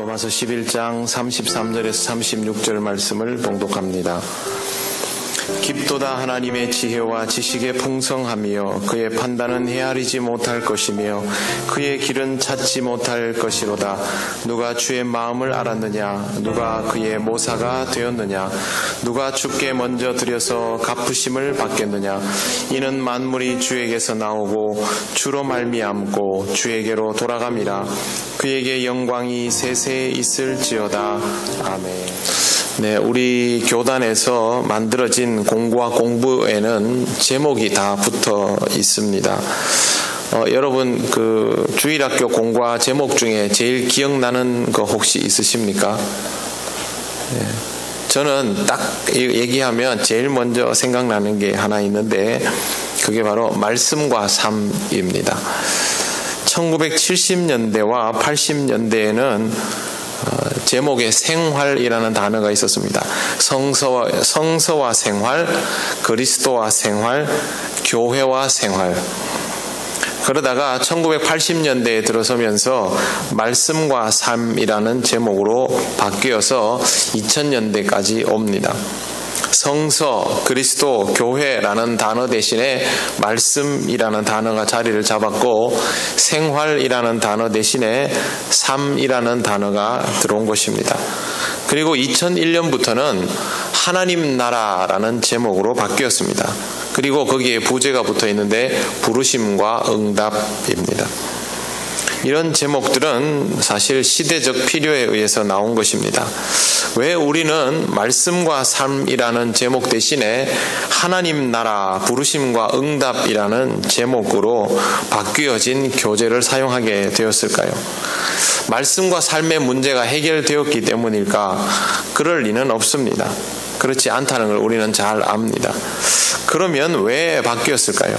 로마서 11장 33절에서 36절 말씀을 봉독합니다. 깊도다 하나님의 지혜와 지식의 풍성함이여 그의 판단은 헤아리지 못할 것이며 그의 길은 찾지 못할 것이로다. 누가 주의 마음을 알았느냐? 누가 그의 모사가 되었느냐? 누가 주께 먼저 들여서 갚으심을 받겠느냐? 이는 만물이 주에게서 나오고 주로 말미암고 주에게로 돌아감이라. 그에게 영광이 세세에 있을지어다. 아멘. 네, 우리 교단에서 만들어진 공구와 공부에는 제목이 다 붙어 있습니다. 여러분 그 주일학교 공과 제목 중에 제일 기억나는 거 혹시 있으십니까? 네, 저는 딱 얘기하면 제일 먼저 생각나는 게 하나 있는데 그게 바로 말씀과 삶입니다. 1970년대와 80년대에는 제목에 생활이라는 단어가 있었습니다. 성서와 생활, 그리스도와 생활, 교회와 생활. 그러다가 1980년대에 들어서면서 말씀과 삶이라는 제목으로 바뀌어서 2000년대까지 옵니다. 성서, 그리스도, 교회라는 단어 대신에 말씀이라는 단어가 자리를 잡았고 생활이라는 단어 대신에 삶이라는 단어가 들어온 것입니다. 그리고 2001년부터는 하나님 나라라는 제목으로 바뀌었습니다. 그리고 거기에 부제가 붙어 있는데 부르심과 응답입니다. 이런 제목들은 사실 시대적 필요에 의해서 나온 것입니다. 왜 우리는 말씀과 삶이라는 제목 대신에 하나님 나라, 부르심과 응답이라는 제목으로 바뀌어진 교재를 사용하게 되었을까요? 말씀과 삶의 문제가 해결되었기 때문일까? 그럴 리는 없습니다. 그렇지 않다는 걸 우리는 잘 압니다. 그러면 왜 바뀌었을까요?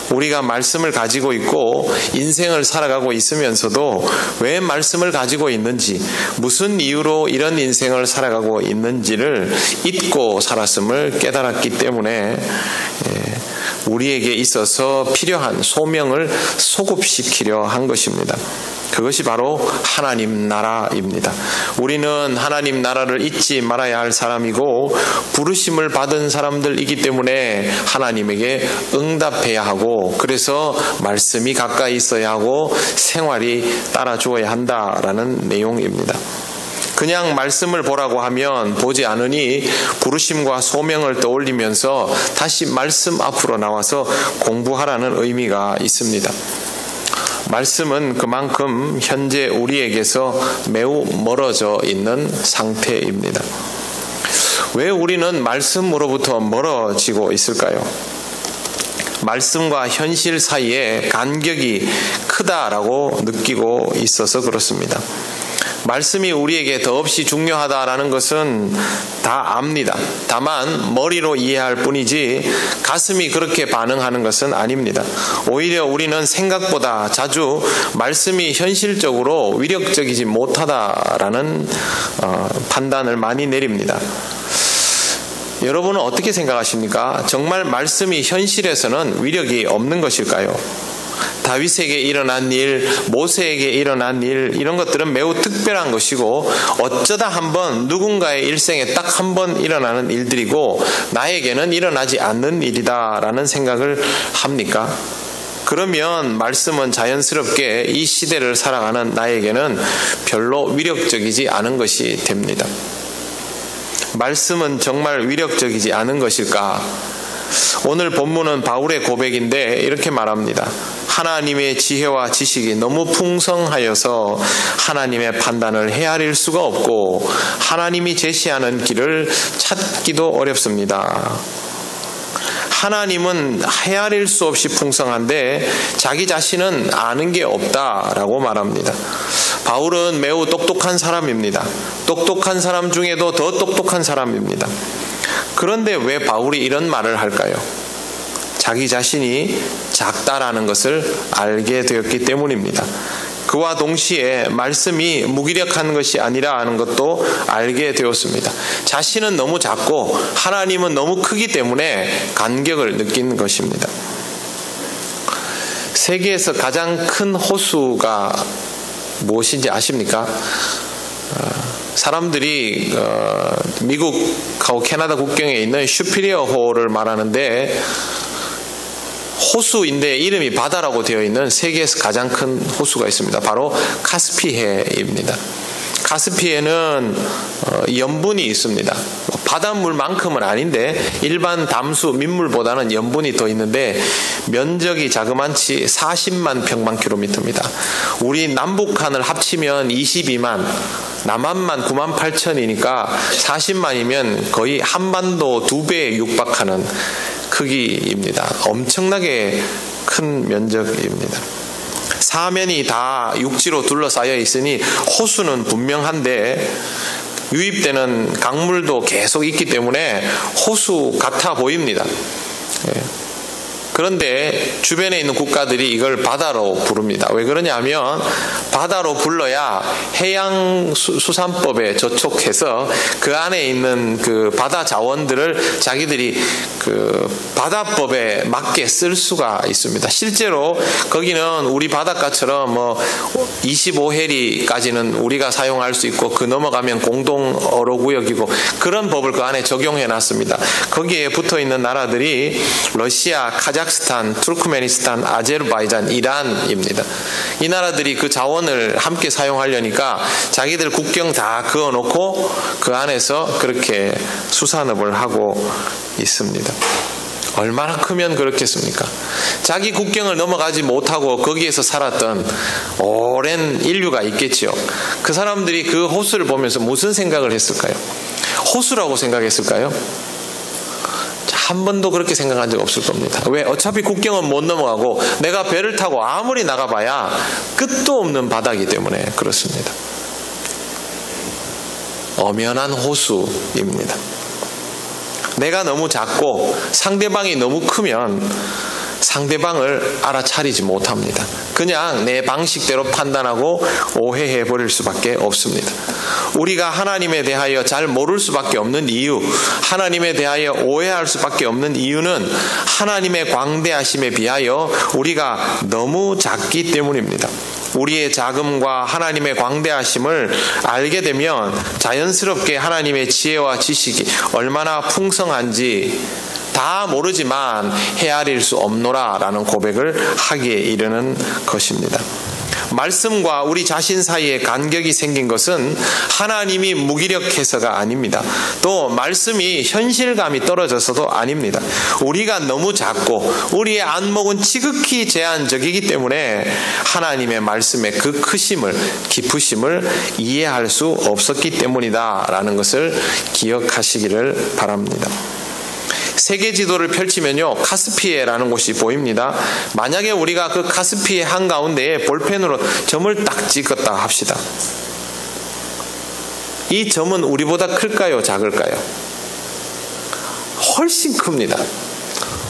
우리가 말씀을 가지고 있고 인생을 살아가고 있으면서도 왜 말씀을 가지고 있는지, 무슨 이유로 이런 인생을 살아가고 있는지를 잊고 살았음을 깨달았기 때문에 우리에게 있어서 필요한 소명을 소급시키려 한 것입니다. 그것이 바로 하나님 나라입니다. 우리는 하나님 나라를 잊지 말아야 할 사람이고 부르심을 받은 사람들이기 때문에 하나님에게 응답해야 하고, 그래서 말씀이 가까이 있어야 하고 생활이 따라주어야 한다라는 내용입니다. 그냥 말씀을 보라고 하면 보지 않으니 부르심과 소명을 떠올리면서 다시 말씀 앞으로 나와서 공부하라는 의미가 있습니다. 말씀은 그만큼 현재 우리에게서 매우 멀어져 있는 상태입니다. 왜 우리는 말씀으로부터 멀어지고 있을까요? 말씀과 현실 사이에 간격이 크다라고 느끼고 있어서 그렇습니다. 말씀이 우리에게 더없이 중요하다라는 것은 다 압니다. 다만 머리로 이해할 뿐이지 가슴이 그렇게 반응하는 것은 아닙니다. 오히려 우리는 생각보다 자주 말씀이 현실적으로 위력적이지 못하다라는 판단을 많이 내립니다. 여러분은 어떻게 생각하십니까? 정말 말씀이 현실에서는 위력이 없는 것일까요? 다윗에게 일어난 일, 모세에게 일어난 일, 이런 것들은 매우 특별한 것이고 어쩌다 한번 누군가의 일생에 딱 한 번 일어나는 일들이고 나에게는 일어나지 않는 일이다라는 생각을 합니까? 그러면 말씀은 자연스럽게 이 시대를 살아가는 나에게는 별로 위력적이지 않은 것이 됩니다. 말씀은 정말 위력적이지 않은 것일까? 오늘 본문은 바울의 고백인데 이렇게 말합니다. 하나님의 지혜와 지식이 너무 풍성하여서 하나님의 판단을 헤아릴 수가 없고 하나님이 제시하는 길을 찾기도 어렵습니다. 하나님은 헤아릴 수 없이 풍성한데 자기 자신은 아는 게 없다라고 말합니다. 바울은 매우 똑똑한 사람입니다. 똑똑한 사람 중에도 더 똑똑한 사람입니다. 그런데 왜 바울이 이런 말을 할까요? 자기 자신이 작다라는 것을 알게 되었기 때문입니다. 그와 동시에 말씀이 무기력한 것이 아니라 하는 것도 알게 되었습니다. 자신은 너무 작고 하나님은 너무 크기 때문에 간격을 느낀 것입니다. 세계에서 가장 큰 호수가 무엇인지 아십니까? 사람들이 미국하고 캐나다 국경에 있는 슈피리어호를 말하는데 호수인데 이름이 바다라고 되어 있는 세계에서 가장 큰 호수가 있습니다. 바로 카스피해입니다. 카스피해는 염분이 있습니다. 바닷물만큼은 아닌데 일반 담수 민물보다는 염분이 더 있는데 면적이 자그만치 40만 평방킬로미터입니다. 우리 남북한을 합치면 22만, 남한만 9만 8천이니까 40만이면 거의 한반도 2배에 육박하는 크기입니다. 엄청나게 큰 면적입니다. 사면이 다 육지로 둘러싸여 있으니 호수는 분명한데 유입되는 강물도 계속 있기 때문에 호수 같아 보입니다. 그런데 주변에 있는 국가들이 이걸 바다로 부릅니다. 왜 그러냐면 바다로 불러야 해양수산법에 저촉해서 그 안에 있는 그 바다 자원들을 자기들이 그 바다법에 맞게 쓸 수가 있습니다. 실제로 거기는 우리 바닷가처럼 뭐 25해리까지는 우리가 사용할 수 있고 그 넘어가면 공동 어로구역이고 그런 법을 그 안에 적용해 놨습니다. 거기에 붙어 있는 나라들이 러시아, 카자흐스탄, 투르크메니스탄, 아제르바이잔, 이란입니다. 이 나라들이 그 자원을 함께 사용하려니까 자기들 국경 다 그어놓고 그 안에서 그렇게 수산업을 하고 있습니다. 얼마나 크면 그렇겠습니까? 자기 국경을 넘어가지 못하고 거기에서 살았던 오랜 인류가 있겠지요. 그 사람들이 그 호수를 보면서 무슨 생각을 했을까요? 호수라고 생각했을까요? 한 번도 그렇게 생각한 적 없을 겁니다. 왜? 어차피 국경은 못 넘어가고 내가 배를 타고 아무리 나가봐야 끝도 없는 바다이기 때문에 그렇습니다. 엄연한 호수입니다. 내가 너무 작고 상대방이 너무 크면 상대방을 알아차리지 못합니다. 그냥 내 방식대로 판단하고 오해해버릴 수밖에 없습니다. 우리가 하나님에 대하여 잘 모를 수밖에 없는 이유, 하나님에 대하여 오해할 수밖에 없는 이유는 하나님의 광대하심에 비하여 우리가 너무 작기 때문입니다. 우리의 작음과 하나님의 광대하심을 알게 되면 자연스럽게 하나님의 지혜와 지식이 얼마나 풍성한지 다 모르지만 헤아릴 수 없노라 라는 고백을 하기에 이르는 것입니다. 말씀과 우리 자신 사이에 간격이 생긴 것은 하나님이 무기력해서가 아닙니다. 또 말씀이 현실감이 떨어져서도 아닙니다. 우리가 너무 작고 우리의 안목은 지극히 제한적이기 때문에 하나님의 말씀의 그 크심을, 깊으심을 이해할 수 없었기 때문이다 라는 것을 기억하시기를 바랍니다. 세계 지도를 펼치면요, 카스피해라는 곳이 보입니다. 만약에 우리가 그 카스피해 한가운데에 볼펜으로 점을 딱 찍었다 합시다. 이 점은 우리보다 클까요, 작을까요? 훨씬 큽니다.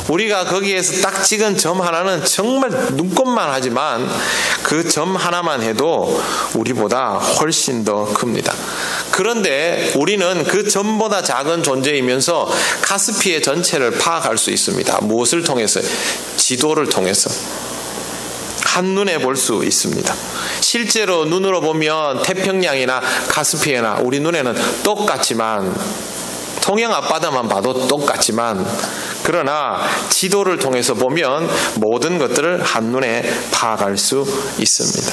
우리가 거기에서 딱 찍은 점 하나는 정말 눈꼽만 하지만 그 점 하나만 해도 우리보다 훨씬 더 큽니다. 그런데 우리는 그 점보다 작은 존재이면서 카스피해 전체를 파악할 수 있습니다. 무엇을 통해서? 지도를 통해서. 한눈에 볼 수 있습니다. 실제로 눈으로 보면 태평양이나 카스피해나 우리 눈에는 똑같지만, 통영 앞바다만 봐도 똑같지만, 그러나 지도를 통해서 보면 모든 것들을 한눈에 파악할 수 있습니다.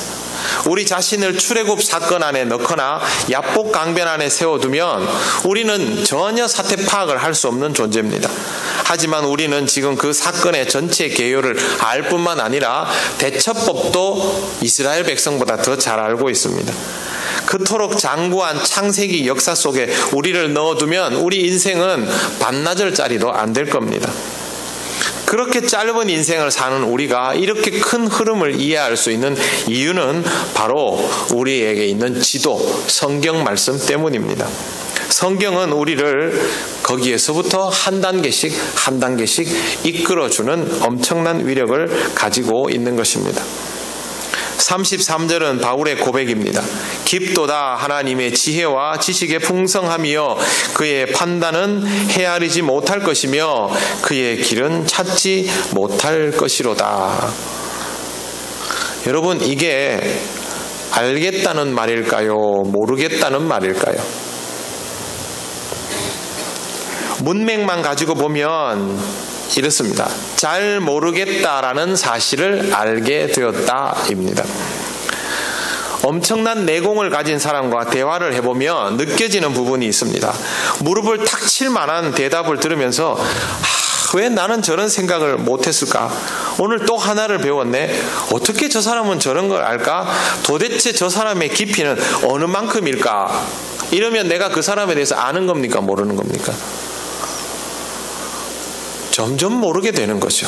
우리 자신을 출애굽 사건 안에 넣거나 야복 강변 안에 세워두면 우리는 전혀 사태 파악을 할 수 없는 존재입니다. 하지만 우리는 지금 그 사건의 전체 개요를 알 뿐만 아니라 대처법도 이스라엘 백성보다 더 잘 알고 있습니다. 그토록 장구한 창세기 역사 속에 우리를 넣어두면 우리 인생은 반나절짜리도 안 될 겁니다. 그렇게 짧은 인생을 사는 우리가 이렇게 큰 흐름을 이해할 수 있는 이유는 바로 우리에게 있는 지도, 성경 말씀 때문입니다. 성경은 우리를 거기에서부터 한 단계씩 한 단계씩 이끌어주는 엄청난 위력을 가지고 있는 것입니다. 33절은 바울의 고백입니다. 깊도다 하나님의 지혜와 지식의 풍성함이여 그의 판단은 헤아리지 못할 것이며 그의 길은 찾지 못할 것이로다. 여러분, 이게 알겠다는 말일까요? 모르겠다는 말일까요? 문맥만 가지고 보면 이렇습니다. 잘 모르겠다라는 사실을 알게 되었다입니다. 엄청난 내공을 가진 사람과 대화를 해보면 느껴지는 부분이 있습니다. 무릎을 탁 칠 만한 대답을 들으면서 왜 나는 저런 생각을 못했을까? 오늘 또 하나를 배웠네. 어떻게 저 사람은 저런 걸 알까? 도대체 저 사람의 깊이는 어느 만큼일까? 이러면 내가 그 사람에 대해서 아는 겁니까? 모르는 겁니까? 점점 모르게 되는 거죠.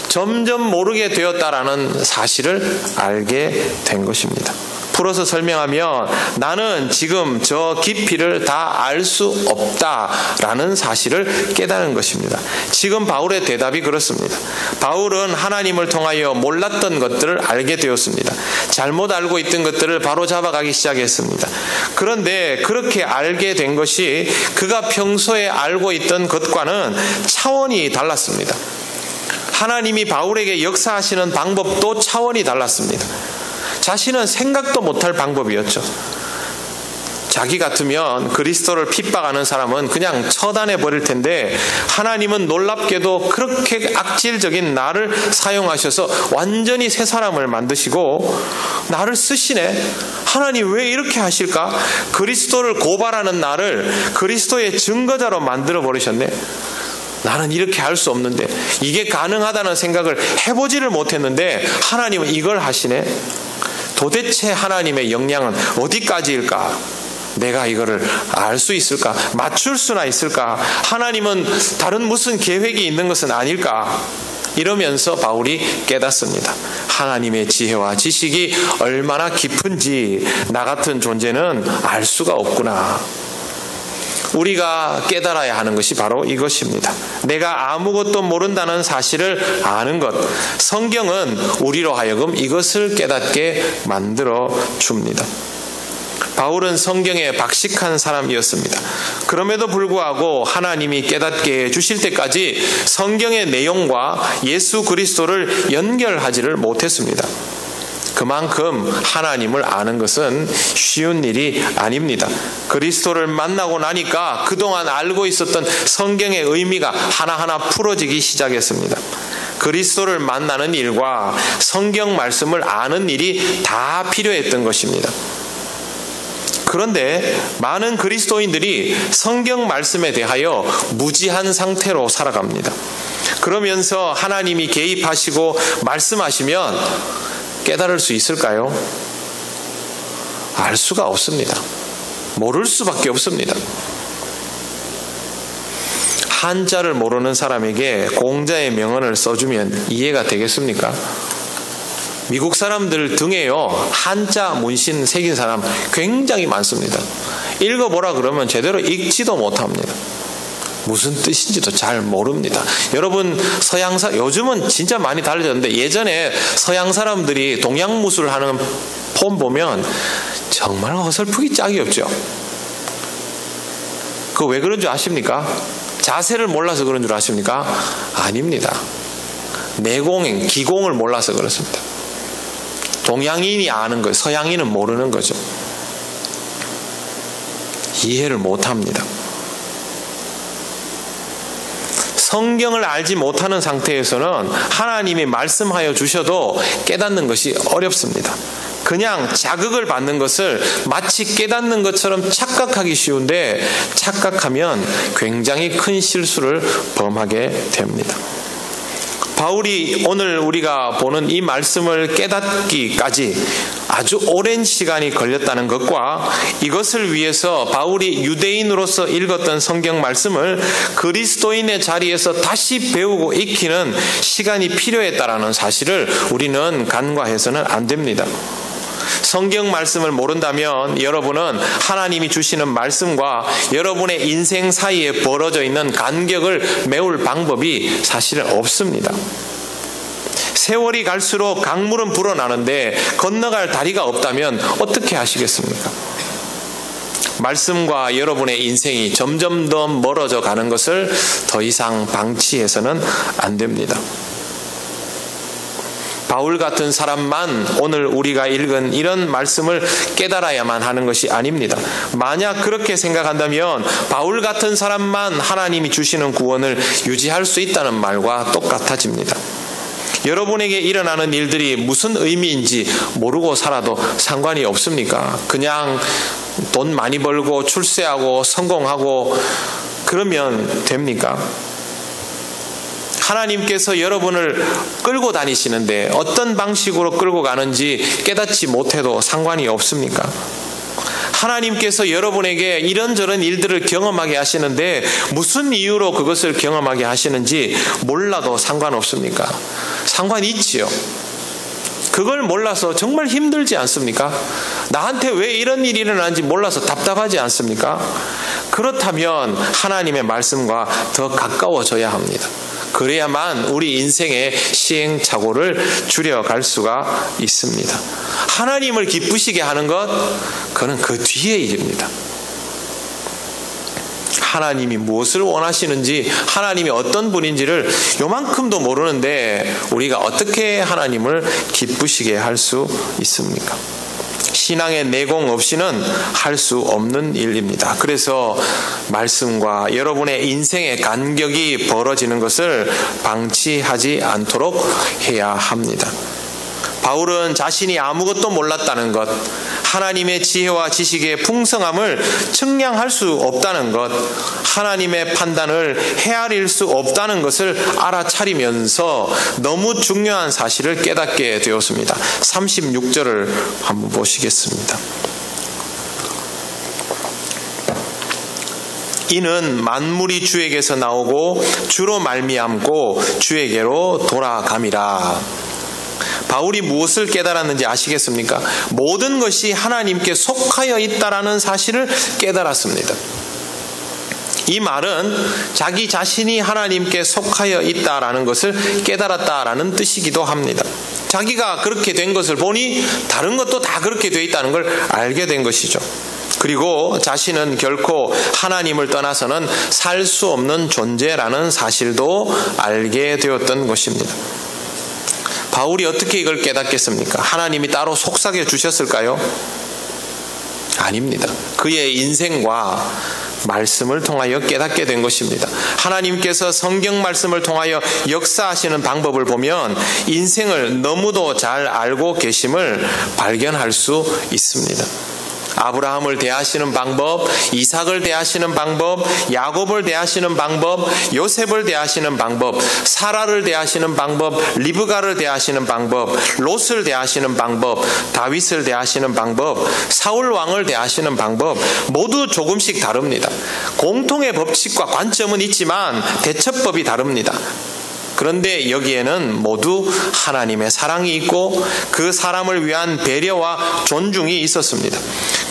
점점 모르게 되었다라는 사실을 알게 된 것입니다. 풀어서 설명하면 나는 지금 저 깊이를 다 알 수 없다라는 사실을 깨달은 것입니다. 지금 바울의 대답이 그렇습니다. 바울은 하나님을 통하여 몰랐던 것들을 알게 되었습니다. 잘못 알고 있던 것들을 바로 잡아가기 시작했습니다. 그런데 그렇게 알게 된 것이 그가 평소에 알고 있던 것과는 차원이 달랐습니다. 하나님이 바울에게 역사하시는 방법도 차원이 달랐습니다. 자신은 생각도 못할 방법이었죠. 자기 같으면 그리스도를 핍박하는 사람은 그냥 처단해 버릴 텐데 하나님은 놀랍게도 그렇게 악질적인 나를 사용하셔서 완전히 새 사람을 만드시고 나를 쓰시네. 하나님 왜 이렇게 하실까? 그리스도를 고발하는 나를 그리스도의 증거자로 만들어 버리셨네. 나는 이렇게 할 수 없는데, 이게 가능하다는 생각을 해보지를 못했는데 하나님은 이걸 하시네. 도대체 하나님의 역량은 어디까지일까? 내가 이거를 알 수 있을까? 맞출 수나 있을까? 하나님은 다른 무슨 계획이 있는 것은 아닐까? 이러면서 바울이 깨닫습니다. 하나님의 지혜와 지식이 얼마나 깊은지 나 같은 존재는 알 수가 없구나. 우리가 깨달아야 하는 것이 바로 이것입니다. 내가 아무것도 모른다는 사실을 아는 것. 성경은 우리로 하여금 이것을 깨닫게 만들어 줍니다. 바울은 성경에 박식한 사람이었습니다. 그럼에도 불구하고 하나님이 깨닫게 해주실 때까지 성경의 내용과 예수 그리스도를 연결하지를 못했습니다. 그만큼 하나님을 아는 것은 쉬운 일이 아닙니다. 그리스도를 만나고 나니까 그동안 알고 있었던 성경의 의미가 하나하나 풀어지기 시작했습니다. 그리스도를 만나는 일과 성경 말씀을 아는 일이 다 필요했던 것입니다. 그런데 많은 그리스도인들이 성경 말씀에 대하여 무지한 상태로 살아갑니다. 그러면서 하나님이 개입하시고 말씀하시면 깨달을 수 있을까요? 알 수가 없습니다. 모를 수밖에 없습니다. 한자를 모르는 사람에게 공자의 명언을 써주면 이해가 되겠습니까? 미국 사람들 등에요, 한자 문신 새긴 사람 굉장히 많습니다. 읽어보라 그러면 제대로 읽지도 못합니다. 무슨 뜻인지도 잘 모릅니다. 여러분, 요즘은 진짜 많이 달라졌는데 예전에 서양 사람들이 동양 무술 하는 폼 보면 정말 어설프기 짝이 없죠. 그거 왜 그런 줄 아십니까? 자세를 몰라서 그런 줄 아십니까? 아닙니다. 내공행, 기공을 몰라서 그렇습니다. 동양인이 아는 거예요. 서양인은 모르는 거죠. 이해를 못합니다. 성경을 알지 못하는 상태에서는 하나님이 말씀하여 주셔도 깨닫는 것이 어렵습니다. 그냥 자극을 받는 것을 마치 깨닫는 것처럼 착각하기 쉬운데 착각하면 굉장히 큰 실수를 범하게 됩니다. 바울이 오늘 우리가 보는 이 말씀을 깨닫기까지 아주 오랜 시간이 걸렸다는 것과 이것을 위해서 바울이 유대인으로서 읽었던 성경 말씀을 그리스도인의 자리에서 다시 배우고 익히는 시간이 필요했다라는 사실을 우리는 간과해서는 안 됩니다. 성경 말씀을 모른다면 여러분은 하나님이 주시는 말씀과 여러분의 인생 사이에 벌어져 있는 간격을 메울 방법이 사실은 없습니다. 세월이 갈수록 강물은 불어나는데 건너갈 다리가 없다면 어떻게 하시겠습니까? 말씀과 여러분의 인생이 점점 더 멀어져 가는 것을 더 이상 방치해서는 안 됩니다. 바울 같은 사람만 오늘 우리가 읽은 이런 말씀을 깨달아야만 하는 것이 아닙니다. 만약 그렇게 생각한다면 바울 같은 사람만 하나님이 주시는 구원을 유지할 수 있다는 말과 똑같아집니다. 여러분에게 일어나는 일들이 무슨 의미인지 모르고 살아도 상관이 없습니까? 그냥 돈 많이 벌고 출세하고 성공하고 그러면 됩니까? 하나님께서 여러분을 끌고 다니시는데 어떤 방식으로 끌고 가는지 깨닫지 못해도 상관이 없습니까? 하나님께서 여러분에게 이런저런 일들을 경험하게 하시는데 무슨 이유로 그것을 경험하게 하시는지 몰라도 상관없습니까? 상관이 있지요. 그걸 몰라서 정말 힘들지 않습니까? 나한테 왜 이런 일이 일어나는지 몰라서 답답하지 않습니까? 그렇다면 하나님의 말씀과 더 가까워져야 합니다. 그래야만 우리 인생의 시행착오를 줄여갈 수가 있습니다. 하나님을 기쁘시게 하는 것, 그는 그 뒤의 일입니다. 하나님이 무엇을 원하시는지, 하나님이 어떤 분인지를 요만큼도 모르는데 우리가 어떻게 하나님을 기쁘시게 할 수 있습니까? 신앙의 내공 없이는 할 수 없는 일입니다. 그래서 말씀과 여러분의 인생의 간격이 벌어지는 것을 방치하지 않도록 해야 합니다. 바울은 자신이 아무것도 몰랐다는 것, 하나님의 지혜와 지식의 풍성함을 측량할 수 없다는 것, 하나님의 판단을 헤아릴 수 없다는 것을 알아차리면서 너무 중요한 사실을 깨닫게 되었습니다. 36절을 한번 보시겠습니다. 이는 만물이 주에게서 나오고 주로 말미암고 주에게로 돌아감이라. 바울이 무엇을 깨달았는지 아시겠습니까? 모든 것이 하나님께 속하여 있다라는 사실을 깨달았습니다. 이 말은 자기 자신이 하나님께 속하여 있다라는 것을 깨달았다라는 뜻이기도 합니다. 자기가 그렇게 된 것을 보니 다른 것도 다 그렇게 돼 있다는 걸 알게 된 것이죠. 그리고 자신은 결코 하나님을 떠나서는 살 수 없는 존재라는 사실도 알게 되었던 것입니다. 바울이 어떻게 이걸 깨닫겠습니까? 하나님이 따로 속삭여 주셨을까요? 아닙니다. 그의 인생과 말씀을 통하여 깨닫게 된 것입니다. 하나님께서 성경 말씀을 통하여 역사하시는 방법을 보면 인생을 너무도 잘 알고 계심을 발견할 수 있습니다. 아브라함을 대하시는 방법, 이삭을 대하시는 방법, 야곱을 대하시는 방법, 요셉을 대하시는 방법, 사라를 대하시는 방법, 리브가를 대하시는 방법, 롯을 대하시는 방법, 다윗을 대하시는 방법, 사울 왕을 대하시는 방법 모두 조금씩 다릅니다. 공통의 법칙과 관점은 있지만 대처법이 다릅니다. 그런데 여기에는 모두 하나님의 사랑이 있고 그 사람을 위한 배려와 존중이 있었습니다.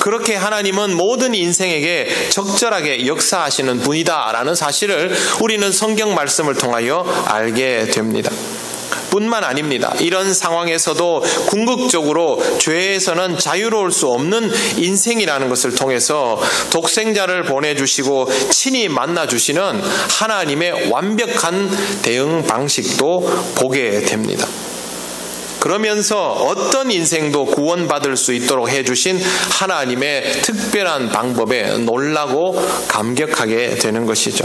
그렇게 하나님은 모든 인생에게 적절하게 역사하시는 분이다라는 사실을 우리는 성경 말씀을 통하여 알게 됩니다. 뿐만 아닙니다. 이런 상황에서도 궁극적으로 죄에서는 자유로울 수 없는 인생이라는 것을 통해서 독생자를 보내주시고 친히 만나주시는 하나님의 완벽한 대응 방식도 보게 됩니다. 그러면서 어떤 인생도 구원받을 수 있도록 해주신 하나님의 특별한 방법에 놀라고 감격하게 되는 것이죠.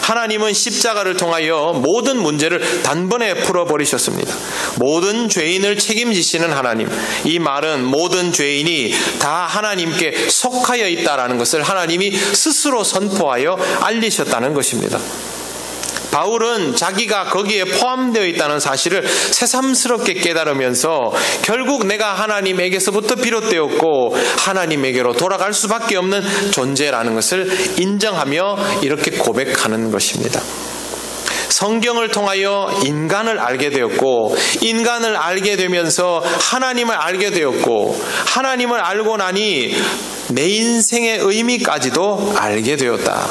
하나님은 십자가를 통하여 모든 문제를 단번에 풀어버리셨습니다. 모든 죄인을 책임지시는 하나님. 이 말은 모든 죄인이 다 하나님께 속하여 있다라는 것을 하나님이 스스로 선포하여 알리셨다는 것입니다. 바울은 자기가 거기에 포함되어 있다는 사실을 새삼스럽게 깨달으면서 결국 내가 하나님에게서부터 비롯되었고 하나님에게로 돌아갈 수밖에 없는 존재라는 것을 인정하며 이렇게 고백하는 것입니다. 성경을 통하여 인간을 알게 되었고 인간을 알게 되면서 하나님을 알게 되었고 하나님을 알고 나니 내 인생의 의미까지도 알게 되었다.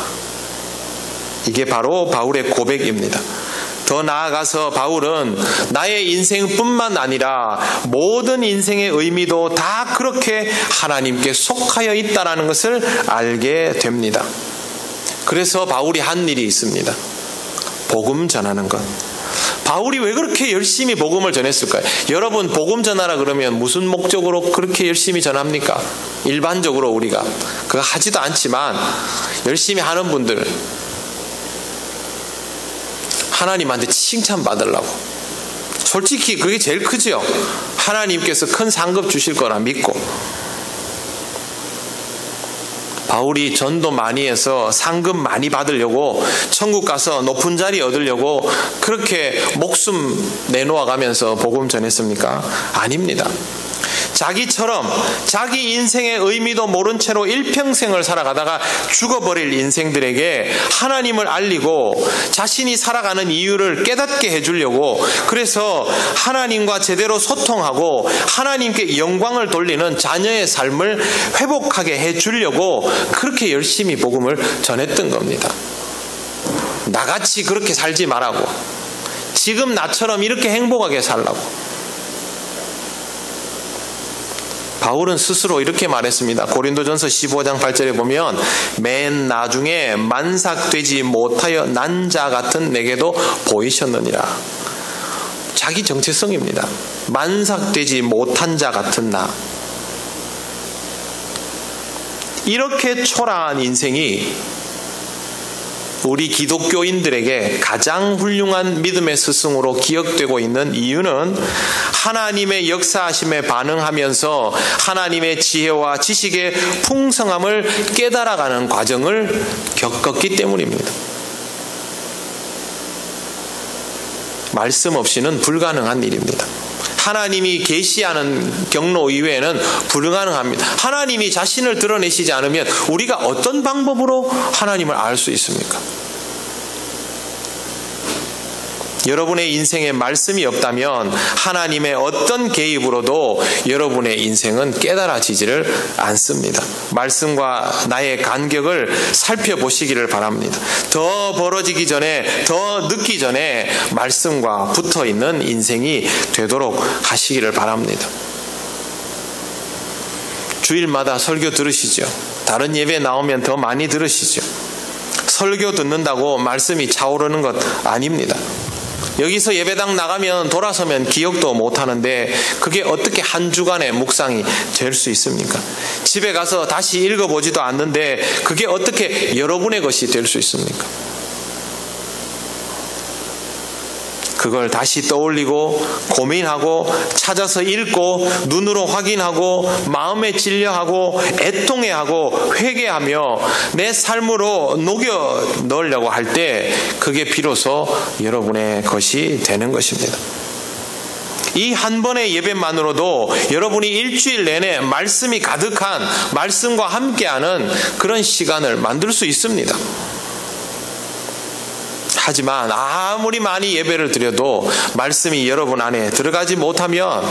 이게 바로 바울의 고백입니다. 더 나아가서 바울은 나의 인생뿐만 아니라 모든 인생의 의미도 다 그렇게 하나님께 속하여 있다는 것을 알게 됩니다. 그래서 바울이 한 일이 있습니다. 복음 전하는 것. 바울이 왜 그렇게 열심히 복음을 전했을까요? 여러분 복음 전하라 그러면 무슨 목적으로 그렇게 열심히 전합니까? 일반적으로 우리가 그거 하지도 않지만 열심히 하는 분들 하나님한테 칭찬받으려고. 솔직히 그게 제일 크죠. 하나님께서 큰 상급 주실 거라 믿고. 바울이 전도 많이 해서 상급 많이 받으려고 천국 가서 높은 자리 얻으려고 그렇게 목숨 내놓아가면서 복음 전했습니까? 아닙니다. 자기처럼 자기 인생의 의미도 모른 채로 일평생을 살아가다가 죽어버릴 인생들에게 하나님을 알리고 자신이 살아가는 이유를 깨닫게 해주려고, 그래서 하나님과 제대로 소통하고 하나님께 영광을 돌리는 자녀의 삶을 회복하게 해주려고 그렇게 열심히 복음을 전했던 겁니다. 나같이 그렇게 살지 말라고, 지금 나처럼 이렇게 행복하게 살라고. 바울은 스스로 이렇게 말했습니다. 고린도전서 15장 8절에 보면 맨 나중에 만삭되지 못하여 난 자 같은 내게도 보이셨느니라. 자기 정체성입니다. 만삭되지 못한 자 같은 나. 이렇게 초라한 인생이 우리 기독교인들에게 가장 훌륭한 믿음의 스승으로 기억되고 있는 이유는 하나님의 역사하심에 반응하면서 하나님의 지혜와 지식의 풍성함을 깨달아가는 과정을 겪었기 때문입니다. 말씀 없이는 불가능한 일입니다. 하나님이 계시하는 경로 이외에는 불가능합니다. 하나님이 자신을 드러내시지 않으면 우리가 어떤 방법으로 하나님을 알 수 있습니까? 여러분의 인생에 말씀이 없다면 하나님의 어떤 개입으로도 여러분의 인생은 깨달아지지를 않습니다. 말씀과 나의 간격을 살펴보시기를 바랍니다. 더 벌어지기 전에, 더 늦기 전에 말씀과 붙어있는 인생이 되도록 하시기를 바랍니다. 주일마다 설교 들으시죠? 다른 예배 나오면 더 많이 들으시죠? 설교 듣는다고 말씀이 차오르는 것 아닙니다. 여기서 예배당 나가면 돌아서면 기억도 못하는데 그게 어떻게 한 주간의 묵상이 될 수 있습니까? 집에 가서 다시 읽어보지도 않는데 그게 어떻게 여러분의 것이 될 수 있습니까? 그걸 다시 떠올리고 고민하고 찾아서 읽고 눈으로 확인하고 마음에 진려하고 애통해하고 회개하며 내 삶으로 녹여 넣으려고 할 때 그게 비로소 여러분의 것이 되는 것입니다. 이 한 번의 예배만으로도 여러분이 일주일 내내 말씀이 가득한, 말씀과 함께하는 그런 시간을 만들 수 있습니다. 하지만 아무리 많이 예배를 드려도 말씀이 여러분 안에 들어가지 못하면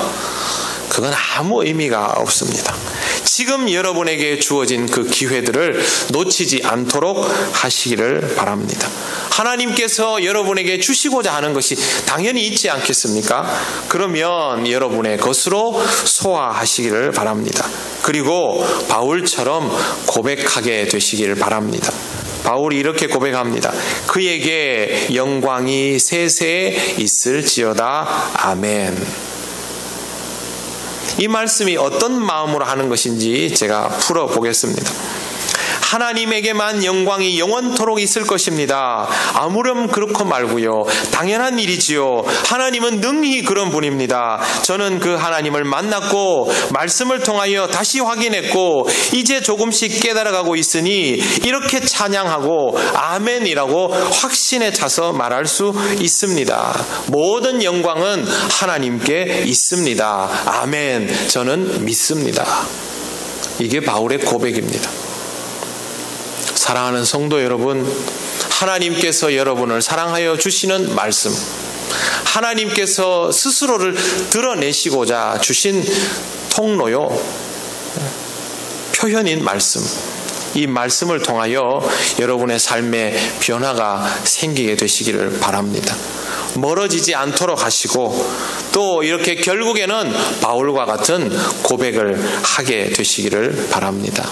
그건 아무 의미가 없습니다. 지금 여러분에게 주어진 그 기회들을 놓치지 않도록 하시기를 바랍니다. 하나님께서 여러분에게 주시고자 하는 것이 당연히 있지 않겠습니까? 그러면 여러분의 것으로 소화하시기를 바랍니다. 그리고 바울처럼 고백하게 되시기를 바랍니다. 바울이 이렇게 고백합니다. 그에게 영광이 세세에 있을지어다. 아멘. 이 말씀이 어떤 마음으로 하는 것인지 제가 풀어보겠습니다. 하나님에게만 영광이 영원토록 있을 것입니다. 아무렴 그렇고 말고요. 당연한 일이지요. 하나님은 능히 그런 분입니다. 저는 그 하나님을 만났고 말씀을 통하여 다시 확인했고 이제 조금씩 깨달아가고 있으니 이렇게 찬양하고 아멘이라고 확신에 차서 말할 수 있습니다. 모든 영광은 하나님께 있습니다. 아멘. 저는 믿습니다. 이게 바울의 고백입니다. 사랑하는 성도 여러분, 하나님께서 여러분을 사랑하여 주시는 말씀, 하나님께서 스스로를 드러내시고자 주신 통로요, 표현인 말씀, 이 말씀을 통하여 여러분의 삶에 변화가 생기게 되시기를 바랍니다. 멀어지지 않도록 하시고 또 이렇게 결국에는 바울과 같은 고백을 하게 되시기를 바랍니다.